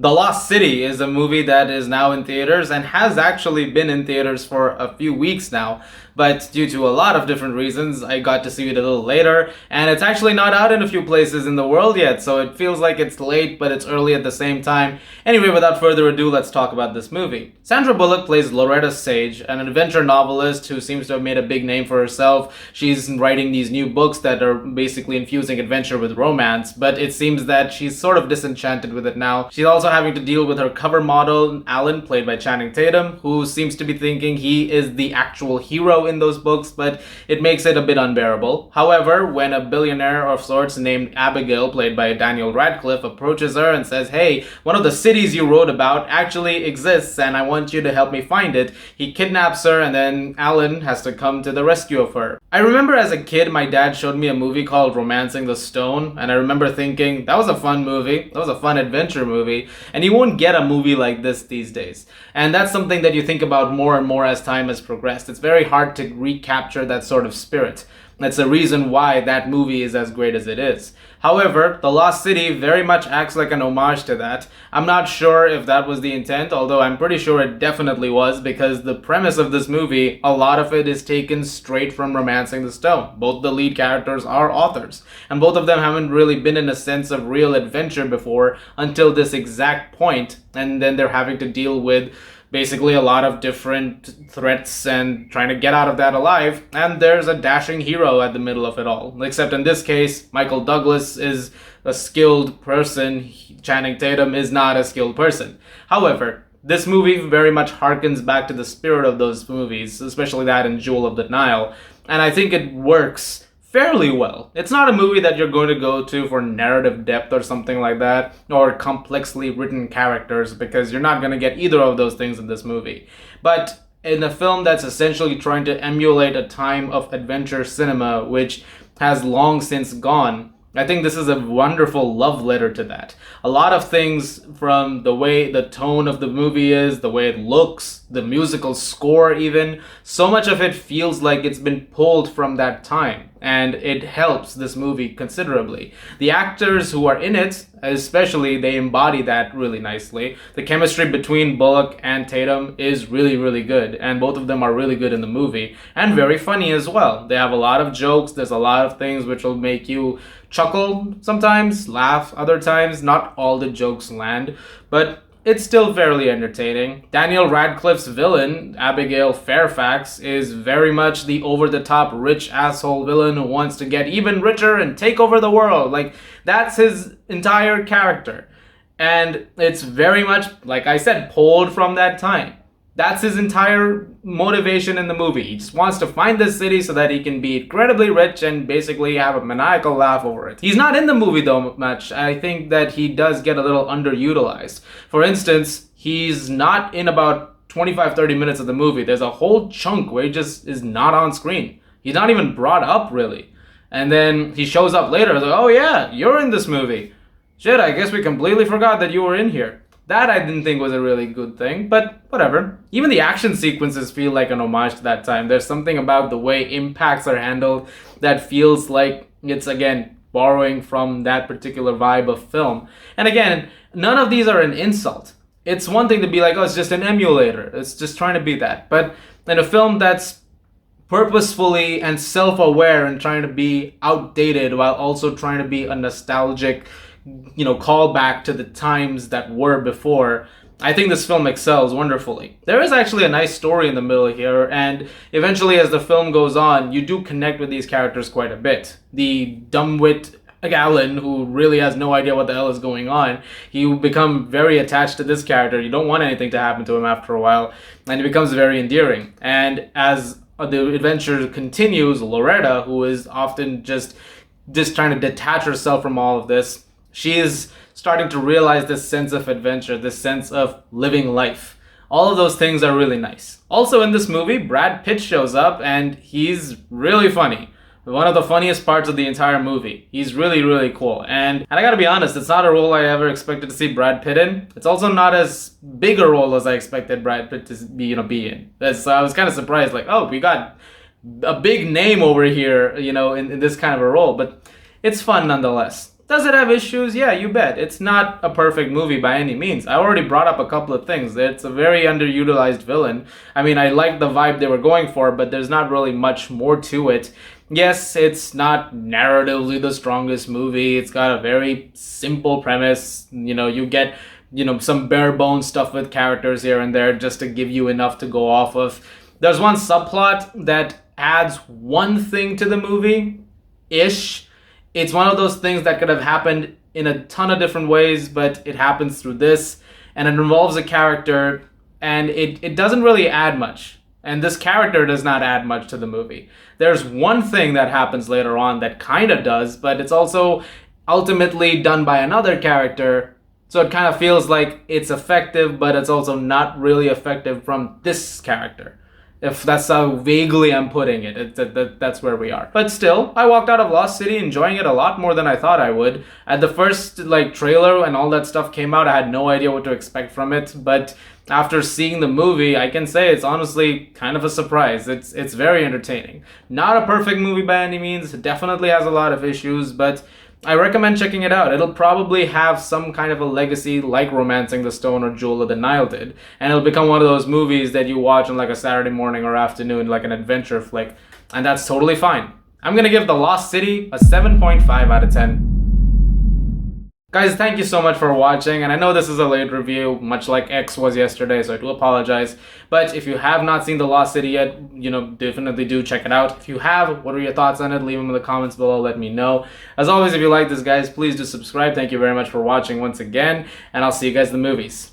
The Lost City is a movie that is now in theaters and has actually been in theaters for a few weeks now. But due to a lot of different reasons, I got to see it a little later, and it's actually not out in a few places in the world yet, so it feels like it's late, but it's early at the same time. Anyway, without further ado, let's talk about this movie. Sandra Bullock plays Loretta Sage, an adventure novelist who seems to have made a big name for herself. She's writing these new books that are basically infusing adventure with romance, but it seems that she's sort of disenchanted with it now. She's also having to deal with her cover model, Alan, played by Channing Tatum, who seems to be thinking he is the actual hero in those books, but it makes it a bit unbearable. However, when a billionaire of sorts named Abigail, played by Daniel Radcliffe, approaches her and says, "Hey, one of the cities you wrote about actually exists and I want you to help me find it," he kidnaps her and then Alan has to come to the rescue of her. I remember as a kid, my dad showed me a movie called Romancing the Stone, and I remember thinking, that was a fun movie, that was a fun adventure movie, and you won't get a movie like this these days. And that's something that you think about more and more as time has progressed. It's very hard to recapture that sort of spirit. That's the reason why that movie is as great as it is. However, The Lost City very much acts like an homage to that. I'm not sure if that was the intent, although I'm pretty sure it definitely was, because the premise of this movie, a lot of it is taken straight from Romancing the Stone. Both the lead characters are authors, and both of them haven't really been in a sense of real adventure before until this exact point, and then they're having to deal with basically a lot of different threats and trying to get out of that alive, and there's a dashing hero at the middle of it all. Except in this case, Michael Douglas is a skilled person, Channing Tatum is not a skilled person. However, this movie very much harkens back to the spirit of those movies, especially that in Jewel of the Nile, and I think it works fairly well. It's not a movie that you're going to go to for narrative depth or something like that, or complexly written characters, because you're not going to get either of those things in this movie. But in a film that's essentially trying to emulate a time of adventure cinema which has long since gone, I think this is a wonderful love letter to that. A lot of things, from the way the tone of the movie is, the way it looks, the musical score even, so much of it feels like it's been pulled from that time, and it helps this movie considerably. The actors who are in it, especially, they embody that really nicely. The chemistry between Bullock and Tatum is really, really good, and both of them are really good in the movie, and very funny as well. They have a lot of jokes, there's a lot of things which will make you chuckle sometimes, laugh other times. Not all the jokes land, but it's still fairly entertaining. Daniel Radcliffe's villain, Abigail Fairfax, is very much the over-the-top rich asshole villain who wants to get even richer and take over the world. Like, that's his entire character. And it's very much, like I said, pulled from that time. That's his entire motivation in the movie. He just wants to find this city so that he can be incredibly rich and basically have a maniacal laugh over it. He's not in the movie though much. I think that he does get a little underutilized. For instance, he's not in about 25-30 minutes of the movie. There's a whole chunk where he just is not on screen. He's not even brought up really. And then he shows up later, like, "Oh yeah, you're in this movie. Shit, I guess we completely forgot that you were in here." That I didn't think was a really good thing, but whatever. Even the action sequences feel like an homage to that time. There's something about the way impacts are handled that feels like it's, again, borrowing from that particular vibe of film. And again, none of these are an insult. It's one thing to be like, oh, it's just an emulator. It's just trying to be that. But in a film that's purposefully and self-aware and trying to be outdated while also trying to be a nostalgic, call back to the times that were before, I think this film excels wonderfully. There is actually a nice story in the middle here, and eventually as the film goes on, you do connect with these characters quite a bit. The dumbwit Alan, who really has no idea what the hell is going on, you become very attached to this character. You don't want anything to happen to him after a while, and it becomes very endearing. And as the adventure continues, Loretta, who is often just trying to detach herself from all of this, she is starting to realize this sense of adventure, this sense of living life. All of those things are really nice. Also in this movie, Brad Pitt shows up and he's really funny. One of the funniest parts of the entire movie. He's really, really cool. And I gotta be honest, it's not a role I ever expected to see Brad Pitt in. It's also not as big a role as I expected Brad Pitt to be in. So I was kind of surprised, like, oh, we got a big name over here, in this kind of a role. But it's fun nonetheless. Does it have issues? Yeah, you bet. It's not a perfect movie by any means. I already brought up a couple of things. It's a very underutilized villain. I mean, I like the vibe they were going for, but there's not really much more to it. Yes, it's not narratively the strongest movie. It's got a very simple premise. You get, some bare bones stuff with characters here and there just to give you enough to go off of. There's one subplot that adds one thing to the movie ish. It's one of those things that could have happened in a ton of different ways, but it happens through this, and it involves a character, and it doesn't really add much. And this character does not add much to the movie. There's one thing that happens later on that kind of does, but it's also ultimately done by another character, so it kind of feels like it's effective, but it's also not really effective from this character. If that's how vaguely I'm putting it, that's where we are. But still, I walked out of Lost City enjoying it a lot more than I thought I would. At the first trailer and all that stuff came out, I had no idea what to expect from it. But after seeing the movie, I can say it's honestly kind of a surprise. It's very entertaining. Not a perfect movie by any means. It definitely has a lot of issues, but I recommend checking it out. It'll probably have some kind of a legacy like Romancing the Stone or Jewel of the Nile did. And it'll become one of those movies that you watch on like a Saturday morning or afternoon, like an adventure flick. And that's totally fine. I'm gonna give The Lost City a 7.5 out of 10. Guys, thank you so much for watching, and I know this is a late review, much like X was yesterday, so I do apologize. But if you have not seen The Lost City yet, definitely do check it out. If you have, what are your thoughts on it? Leave them in the comments below, let me know. As always, if you like this, guys, please do subscribe. Thank you very much for watching once again, and I'll see you guys in the movies.